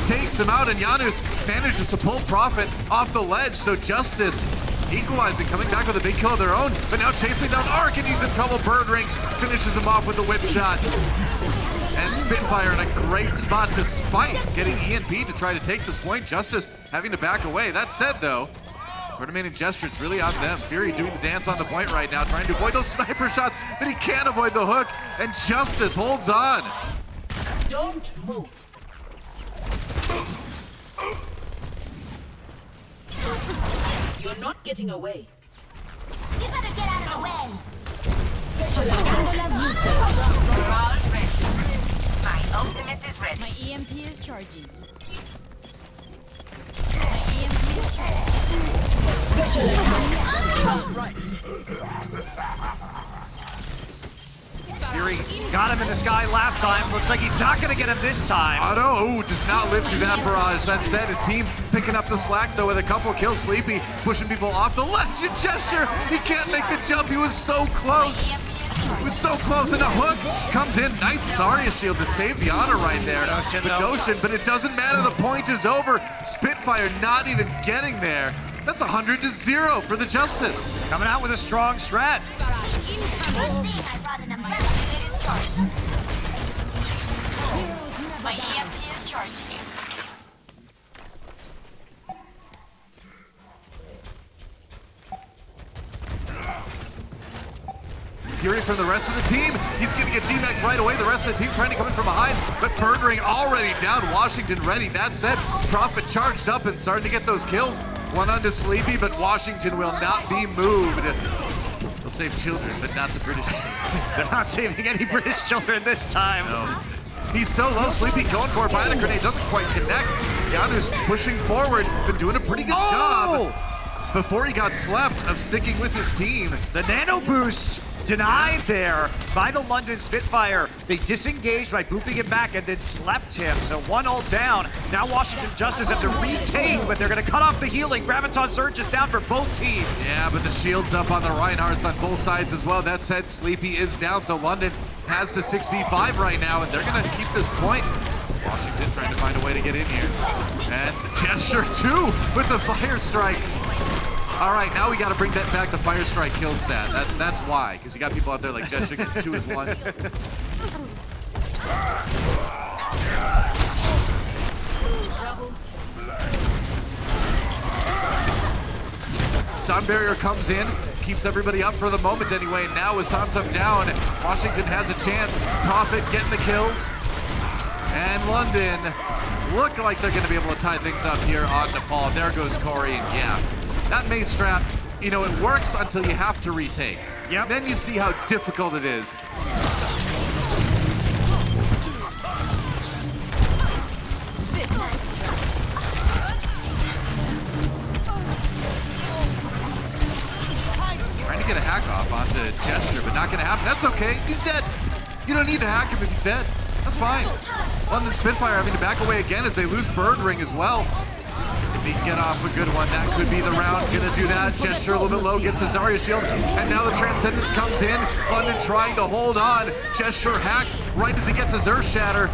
takes him out, and Janus manages to pull Prophet off the ledge, so Justice equalizing, coming back with a big kill of their own, but now chasing down Ark, and he's in trouble. Birdring finishes him off with the whip shot. And Spitfire in a great spot despite getting EMP to try to take this point. Justice having to back away. That said though, coordinating gesture, it's really on them. Fury doing the dance on the point right now, trying to avoid those sniper shots, but he can't avoid the hook, and Justice holds on. Don't move. You're not getting away. You better get out of the way. My ultimate is ready. My EMP is charging. My EMP is charging. Special attack. Right. Fury got him in the sky last time. Looks like he's not going to get him this time. Otto does not live through that barrage. That said, his team picking up the slack though with a couple kills. Sleepy pushing people off the ledge and gesture. He can't make the jump. He was so close. He was so close, and a hook comes in. Nice Zarya shield to save the honor right there. Doshin, but it doesn't matter. The point is over. Spitfire not even getting there. That's 100-0 for the Justice. Coming out with a strong strat. My EMP is charging. Fury from the rest of the team. He's going to get DMAC right away. The rest of the team trying to come in from behind, but Birdring already down. Washington ready. That said, Prophet charged up and starting to get those kills. One onto Sleepy, but Washington will not be moved. They'll save children, but not the British. They're not saving any British children this time. No. He's so low. Sleepy going for a bionic grenade. Doesn't quite connect. Janus pushing forward. Been doing a pretty good job before he got slept of sticking with his team. The nano boost denied there by the London Spitfire. They disengaged by booping him back and then slept him. So one ult down. Now Washington Justice have to retake, but they're going to cut off the healing. Graviton Surge is down for both teams. Yeah, but the shield's up on the Reinhardts on both sides as well. That said, Sleepy is down, so London has the 6v5 right now, and they're going to keep this point. Washington trying to find a way to get in here. And Gesture too with the Fire Strike. All right, now we got to bring that back, the Fire Strike kill stat. That's why, because you got people out there like Gesture gets 2 with 1. Sound barrier comes in, keeps everybody up for the moment anyway. And now with Sansum down, Washington has a chance. Prophet getting the kills. And London look like they're going to be able to tie things up here on Nepal. There goes Corey, and yeah. That mace trap, you know, it works until you have to retake. Yep. Then you see how difficult it is. Trying to get a hack off onto Gesture, but not going to happen. That's okay. He's dead. You don't need to hack him if he's dead. That's fine. London Spitfire having to back away again as they lose Birdring as well. If he can get off a good one, that could be the round. Gonna do that. Gesture a little bit low, gets a Zarya shield, and now the Transcendence comes in. London trying to hold on. Gesture hacked right as he gets his Earth Shatter.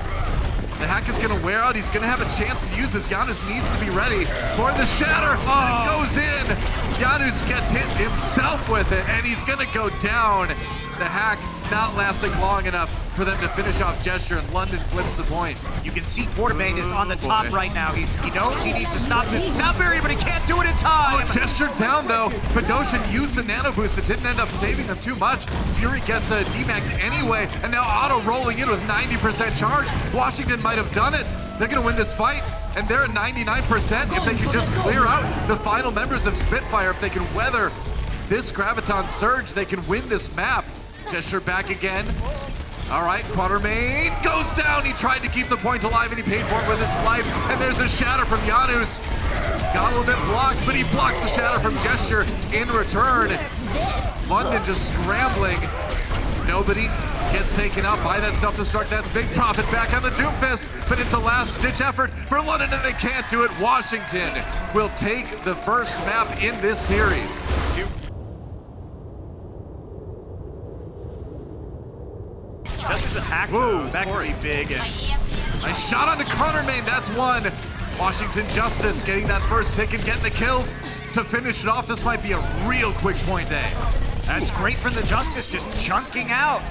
The hack is gonna wear out. He's gonna have a chance to use this. Janus needs to be ready for the Shatter. And it goes in. Janus gets hit himself with it, and he's gonna go down. The hack not lasting long enough for them to finish off Gesture, and London flips the point. You can see Quartermain is on the top right now. He knows he needs to stop this sound barrier, but he can't do it in time. Oh, Gesture down though, but Doshin used the nano boost. It didn't end up saving them too much. Fury gets a DMAC anyway, and now Otto rolling in with 90% charge. Washington might have done it. They're gonna win this fight, and they're at 99% if they can just clear out the final members of Spitfire. If they can weather this Graviton Surge, they can win this map. Gesture back again. All right, Quartermain goes down. He tried to keep the point alive, and he paid for it with his life. And there's a Shatter from Janus. Got a little bit blocked, but he blocks the Shatter from Gesture in return. London just scrambling. Nobody gets taken out by that self-destruct. That's Big Prophet back on the Doomfist, but it's a last-ditch effort for London, and they can't do it. Washington will take the first map in this series. That's just a hack. Whoa, that could be big. And Nice shot on the corner main, that's one. Washington Justice getting that first tick and getting the kills to finish it off. This might be a real quick point A. That's great from the Justice, just chunking out.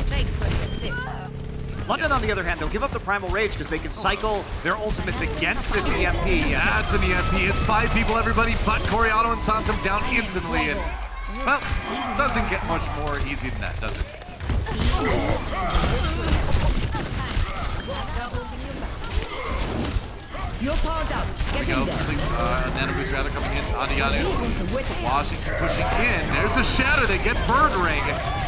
Thanks for the assist. London, on the other hand, they'll give up the Primal Rage because they can cycle their ultimates against this EMP. That's an EMP. It's 5 people, everybody but Corey Otto and Sansum down instantly. And, well, doesn't get much more easy than that, does it? You're powered up. Here we go. Nano Boost rather coming in on Giannis. Washington pushing in. There's a shatter. They get Bird Ring.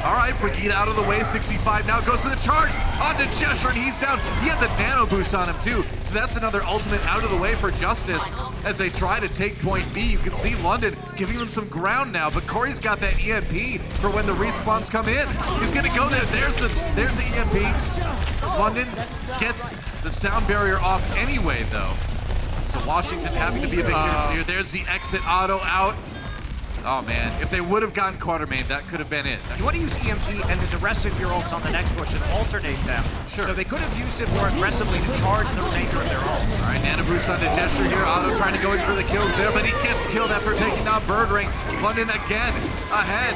All right, Brigitte out of the way. 65 now goes for the charge onto Gesture, and he's down. He had the Nano Boost on him too. So that's another ultimate out of the way for Justice as they try to take point B. You can see London giving them some ground now, but Corey's got that EMP for when the respawns come in. He's gonna go there. There's the EMP. London gets the sound barrier off anyway, though. So Washington having to be a bit careful. There's the exit auto out. Oh man, if they would have gotten quarter main, that could have been it. You want to use EMP and then the rest of your ults on the next push and alternate them. Sure. So they could have used it more aggressively to charge the remainder of their ults. All right, Nano Boost onto Gesture here. Otto trying to go in for the kills there, but he gets killed after taking down Bird Ring. London again ahead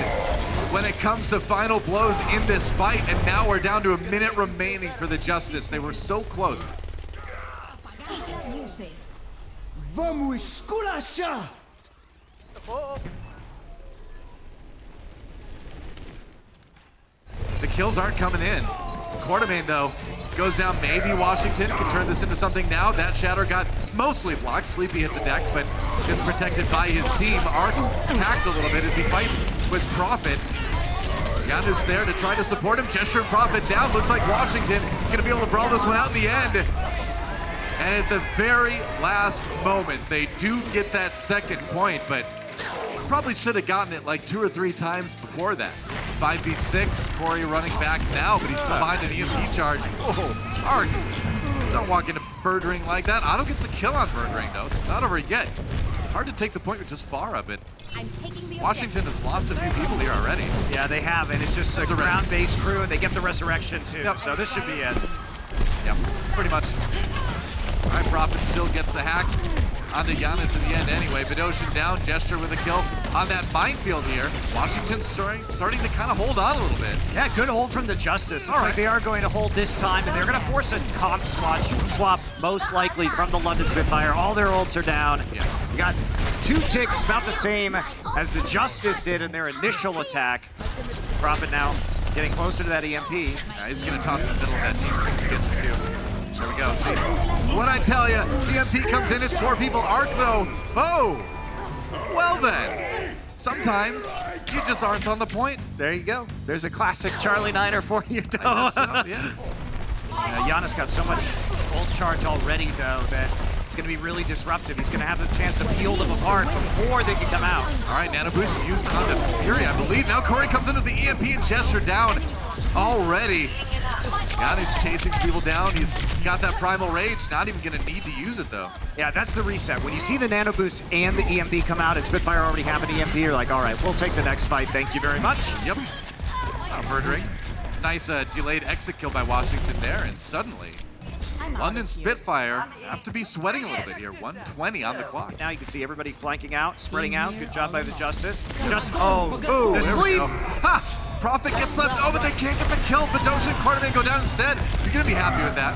when it comes to final blows in this fight, and now we're down to a minute remaining for the Justice. They were so close. Vamos esculachar! The kills aren't coming in. Quartermain, though, goes down. Maybe Washington can turn this into something now. That shatter got mostly blocked. Sleepy hit the deck, but is protected by his team. Arc hacked a little bit as he fights with Prophet. Giannis there to try to support him. Gesture and Prophet down. Looks like Washington going to be able to brawl this one out in the end. And at the very last moment, they do get that second point, but probably should have gotten it like 2 or 3 times before that. 5v6, Corey running back now, but he's still behind an EMP charge. Oh, Arc, don't walk into Bird Ring like that. Otto gets a kill on Bird Ring, though. It's not over yet. Hard to take the point with just Pharah, but Washington has lost a few people here already. Yeah, they have, and it's just a ground-based crew, and they get the resurrection, too. Yep. So this should be it. Yep, pretty much. All right, Prophet still gets the hack onto Giannis in the end anyway. Bedosian down, Gesture with a kill on that minefield here. Washington starting to kind of hold on a little bit. Yeah, good hold from the Justice. Looks All right. like they are going to hold this time, and they're going to force a comp swap, most likely from the London Spitfire. All their ults are down. Yeah. You got 2 ticks, about the same as the Justice did in their initial attack. Prophet now getting closer to that EMP. Yeah, he's going to toss in the middle of that team as soon as he gets the 2. There we go, see? What I tell you, EMP comes in, it's 4 people. Arc, though, oh! Well then, sometimes you just aren't on the point. There you go. There's a classic Charlie Niner for you, though. I guess so, yeah. Giannis got so much ult charge already, though, that it's going to be really disruptive. He's going to have the chance to peel them apart before they can come out. All right, Nano Boost used on the Fury, I believe. Now Corey comes into the EMP and Gesture down already. Giannis chasing people down. He's got that Primal Rage. Not even going to need to use it, though. Yeah, that's the reset. When you see the Nano Boost and the EMP come out and Spitfire already have an EMP, you're like, all right, we'll take the next fight. Thank you very much. Yep. Bird Ring. Nice delayed exit kill by Washington there, and suddenly London Spitfire have to be sweating a little bit here. 120 on the clock. Now you can see everybody flanking out, spreading out. Good job by the Justice. Ooh, the there we sleep. go. Ha! Prophet gets left. Oh, but they can't get the kill. Bedosian and Quartermain go down instead. You're going to be happy with that.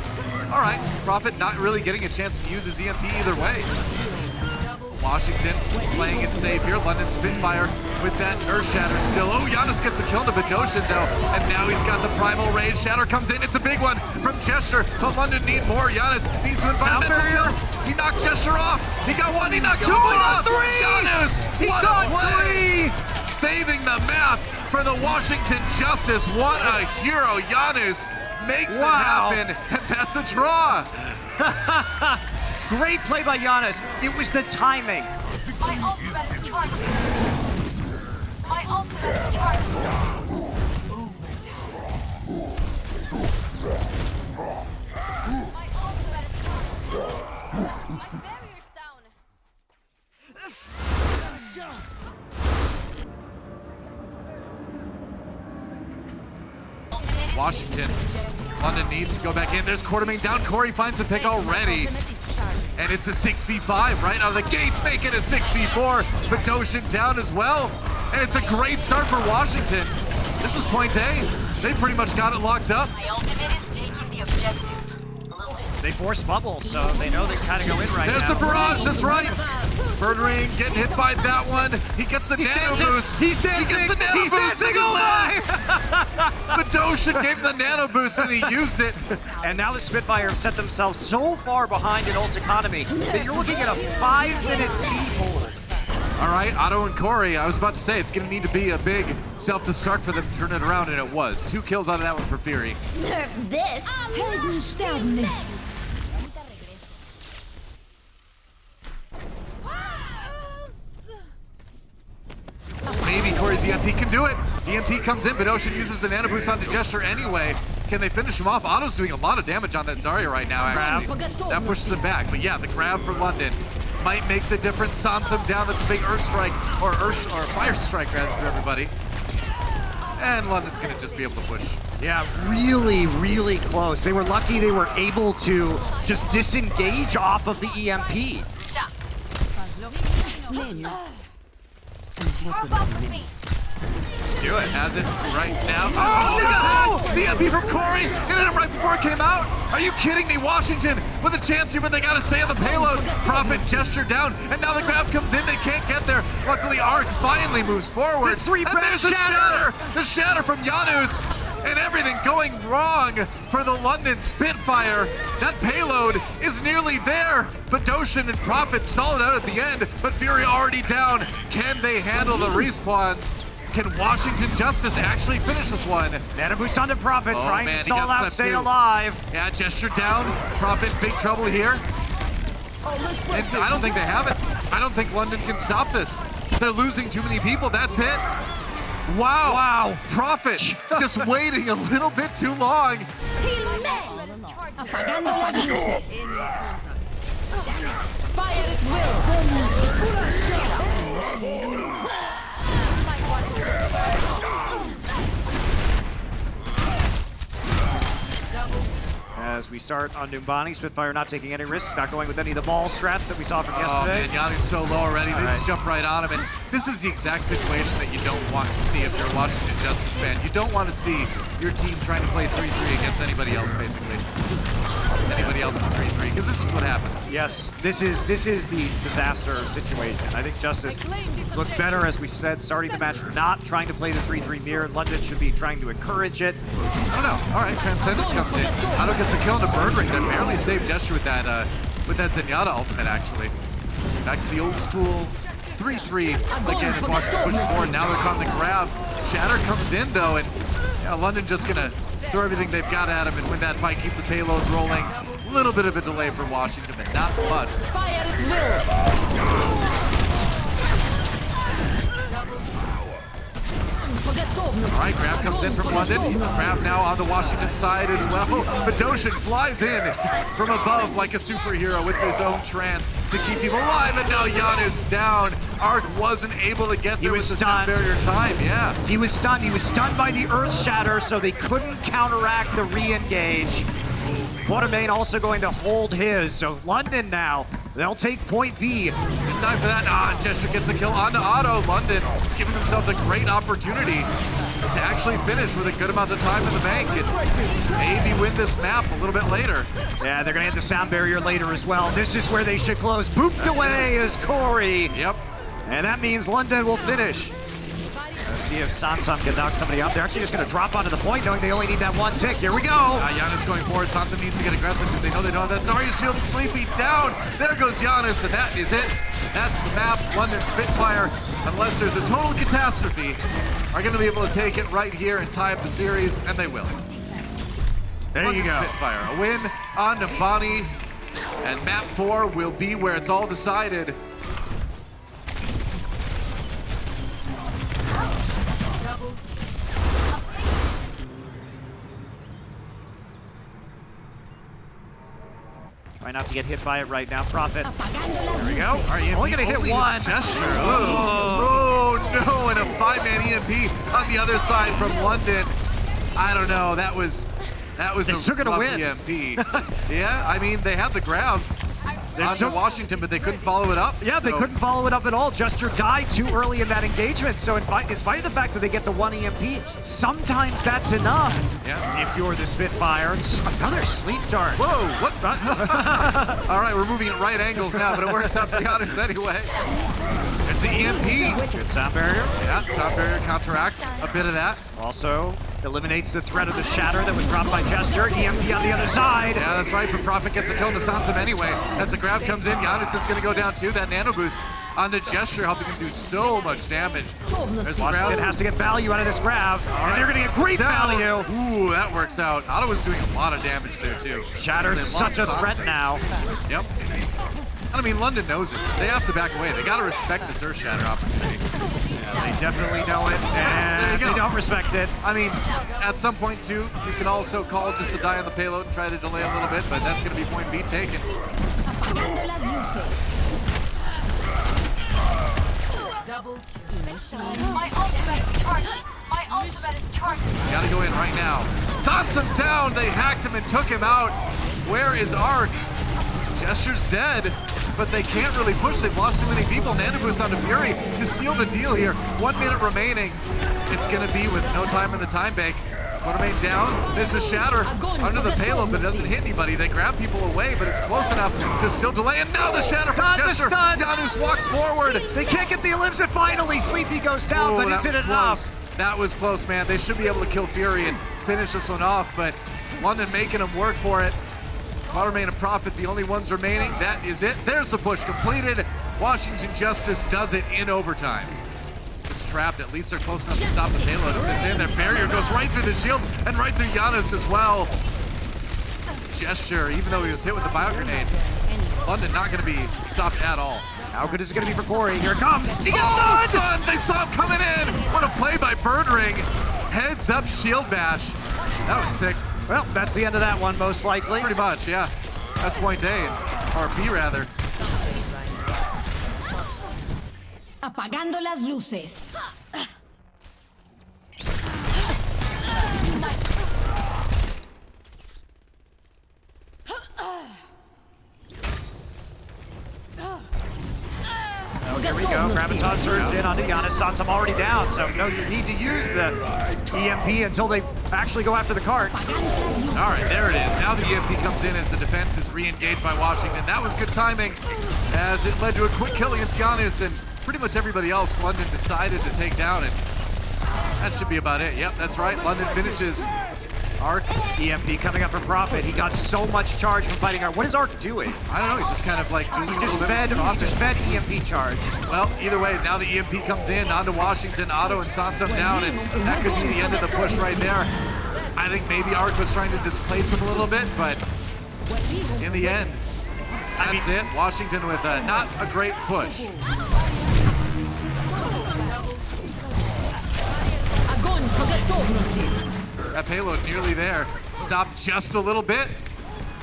All right. Prophet not really getting a chance to use his EMP either way. Washington playing it safe here. London Spitfire with that Earth Shatter still. Oh, Giannis gets a kill to Bedosian, though. And now he's got the Primal Rage. Shatter comes in. It's a big one from Gesture. But London need more. Giannis needs some environmental kills. He knocked Gesture off. He got 1. He knocked 2 off. 3. Giannis, what a play. Saving the map for the Washington Justice. What a hero. Giannis makes it happen. And that's a draw. Great play by Giannis. It was the timing. My ultimate is charging. My ultimate is charging. My barrier's down. Washington. London needs to go back in. There's Quartermain down. Corey finds a pick already. And it's a 6v5 right out of the gates. Make it a 6v4. Bedosian down as well. And it's a great start for Washington. This is point A. They pretty much got it locked up. My ultimate is taking the objective. A little bit. They force bubble, so they know they kind of go in right There's now. the barrage, that's right. Birdring getting hit by that one. He gets the nano boost. He's dancing. He gets the nano He's boost. dancing. And he Oh lives. Bedosian gave him the nano boost and he used it. And now the Spitfire have set themselves so far behind in ult economy that you're looking at a 5-minute siege hold. All right, Otto and Corey, I was about to say it's going to need to be a big self-destruct for them to turn it around, and it was. 2 kills out of that one for Fury. Nerf this. Helden sterben nicht. Maybe Corey's EMP can do it. EMP comes in, but Ocean uses the nano boost onto Gesture anyway. Can they finish him off? Otto's doing a lot of damage on that Zarya right now, actually. That pushes him back. But yeah, the grab for London might make the difference. Stomps him down. That's a big Earth Strike, or Fire Strike rather for everybody. And London's gonna just be able to push. Yeah, really, really close. They were lucky they were able to just disengage off of the EMP. Group up with me. Do it. Has it right now. Oh, no! The EMP from Corey, and then right before it came out. Are you kidding me? Washington with a chance here, but they got to stay on the payload. Prophet Gesture down, and now the grab comes in. They can't get there. Luckily, Arc finally moves forward. The And there's the shatter. The shatter from Janus. And everything going wrong for the London Spitfire. That payload is nearly there. Bedosian and Prophet stall it out at the end, but Fury already down. Can they handle the respawns? Can Washington Justice actually finish this one? Nano boost onto Prophet, Oh, trying man, to he stall got out, swept stay too. alive. Yeah, Gesture down. Prophet, big trouble here. And I don't think they have it. I don't think London can stop this. They're losing too many people. That's it. Wow. Wow. Prophet just waiting a little bit too long. Apagando las luces. Fire at will. As we start on Numbani, Spitfire not taking any risks, not going with any of the ball strats that we saw from Oh yesterday. man, Yanu's so low already. They just jump right on him. And this is the exact situation that you don't want to see if you're a Washington Justice fan. You don't want to see your team trying to play 3-3 against anybody else, basically. Anybody else's 3-3, because this is what happens. Yes, this is the disaster situation. I think Justice looked better, as we said, starting the match, not trying to play the 3-3 mirror. London should be trying to encourage it. Oh no, all right, Transcendence comes in. Otto gets a kill on the Birdring that barely saved Gesture with that Zenyatta ultimate, actually. Back to the old school 3-3 again as Washington pushes forward. Now they're caught in the grab. Shatter comes in though, and yeah, London just gonna throw everything they've got at him and win that fight, keep the payload rolling. A little bit of a delay for Washington, but not much. Fire at will. All right, grab comes in from London. Grab now on the Washington side as well. Bedosian flies in from above like a superhero with his own trance to keep people alive, and now Janus down. Arc wasn't able to get there with the sound barrier time, yeah. He was stunned. He was stunned by the Earth Shatter, so they couldn't counteract the re-engage. Quartermain also going to hold his, so London now, they'll take point B. Good time for that. Gesture gets a kill onto Otto. London giving themselves a great opportunity to actually finish with a good amount of time in the bank and maybe win this map a little bit later. Yeah, they're gonna hit the sound barrier later as well. This is where they should close. Booped away is Corey. Yep. And that means London will finish. Let's see if Sansam can knock somebody out. They're actually just gonna drop onto the point, knowing they only need that one tick. Here we go. Janus going forward. Sansa needs to get aggressive because they know they don't have that Zarya shield. Sleepy down. There goes Janus, and that is it. That's the map. London Spitfire, unless there's a total catastrophe, are going to be able to take it right here and tie up the series, and they will. There London you go. Spitfire, a win on Numbani, and map 4 will be where it's all decided. Try not to get hit by it right now. Prophet. There we go. All right, Only gonna hit one. Gesture. Oh no, and a 5-man EMP on the other side from London. I don't know. That was They're a still gonna rough win. EMP. Yeah, I mean, they had the grab onto still- Washington, but they couldn't follow it up. Yeah, they so- couldn't follow it up at all. Jester died too early in that engagement. So in spite of the fact that they get the one EMP, sometimes that's enough. Yeah. If you're the Spitfire, another sleep dart. Whoa, what? All right, we're moving at right angles now, but it works out for Giannis anyway. It's the EMP. Good sound barrier. Yeah, sound barrier counteracts a bit of that. Also eliminates the threat of the shatter that was dropped by Jester. EMP on the other side. Yeah, that's right, but Prophet gets a kill on the Sansom anyway. As the grab comes in, Giannis is gonna go down too. That nano boost onto Gesture, helping him do so much damage. There's the Washington grab. has to get value out of this grab. All And right. they're gonna get great Down. value. Ooh, that works out. Otto was doing a lot of damage there too. Shatter's They such a lost threat Sansom. now. Yep. And I mean, London knows it. They have to back away. They gotta respect this Earth Shatter opportunity. They definitely know it, There and you they go. don't respect it. I mean, at some point too, you can also call just to die on the payload and try to delay a little bit, but that's gonna be point B taken. Apagando las luces. Double My ultimate is charging. My ultimate is charging. Gotta go in right now. Sansom down! They hacked him and took him out. Where is Arc? Gesture's dead, but they can't really push. They've lost too many people. Nano boost onto Fury to seal the deal here. 1 minute remaining. It's gonna be with no time in the time bank. Quartermain down. This is Shatter under the payload, but it doesn't hit anybody. They grab people away, but it's close enough to still delay. And now the Shatter from Stun, the Gesture. stun. Janus walks forward. They can't get the elims, and finally Sleepy goes down, Oh, but that is it was enough? close. That was close, man. They should be able to kill Fury and finish this one off, but London making them work for it. Quartermain and Prophet, the only ones remaining. That is it. There's the push completed. Washington Justice does it in overtime. Just trapped. At least they're close enough to stop the payload. If this in, their barrier goes right through the shield and right through Giannis as well. Gesture, even though he was hit with the bio grenade, London not going to be stopped at all. How good is it going to be for Corey? Here it comes. He gets Oh, stunned! stunned! They saw him coming in. What a play by Birdring. Heads up shield bash. That was sick. Well, that's the end of that one, most likely. Pretty much, yeah. That's point A, or B rather. Apagando las luces. Oh, here we go. Graviton surged in onto Giannis. Sansom already down, so no need to use the EMP until they actually go after the cart. All right, there it is. Now the EMP comes in as the defense is re-engaged by Washington. That was good timing as it led to a quick kill against Giannis, and pretty much everybody else London decided to take down, and that should be about it. Yep, that's right. London finishes Arc. EMP coming up for Prophet. He got so much charge from fighting Arc. What is Arc doing? I don't know, he's just kind of like doing a Just little bit fed, of offense. just fed EMP charge. Well, either way, now the EMP comes in onto Washington, Otto and Sansom down, and that could be the end of the push right there. I think maybe Arc was trying to displace him a little bit, but in the end, that's it. Washington with not a great push. Огонь по готовности. That payload nearly there. Stopped just a little bit.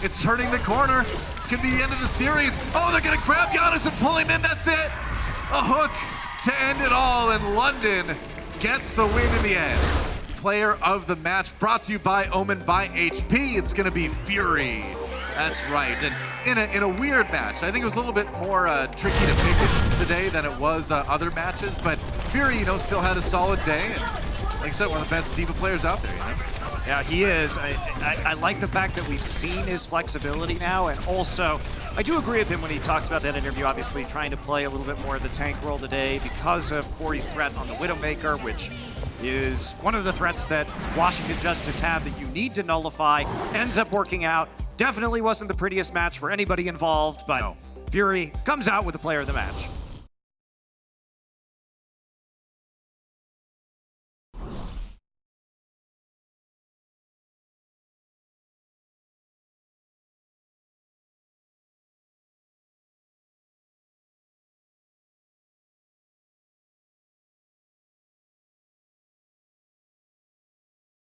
It's turning the corner. It's gonna be the end of the series. Oh, they're gonna grab Giannis and pull him in. That's it. A hook to end it all, and London gets the win in the end. Player of the match brought to you by Omen by HP. It's gonna be Fury. That's right. And in a weird match. I think it was a little bit more tricky to pick it today than it was other matches, but Fury, still had a solid day, and like I said, one of the best D.Va players out there, Yeah, he is. I like the fact that we've seen his flexibility now, and also, I do agree with him when he talks about that interview, obviously trying to play a little bit more of the tank role today because of Corey's threat on the Widowmaker, which is one of the threats that Washington Justice have that you need to nullify. Ends up working out. Definitely wasn't the prettiest match for anybody involved, but No. Fury comes out with the player of the match.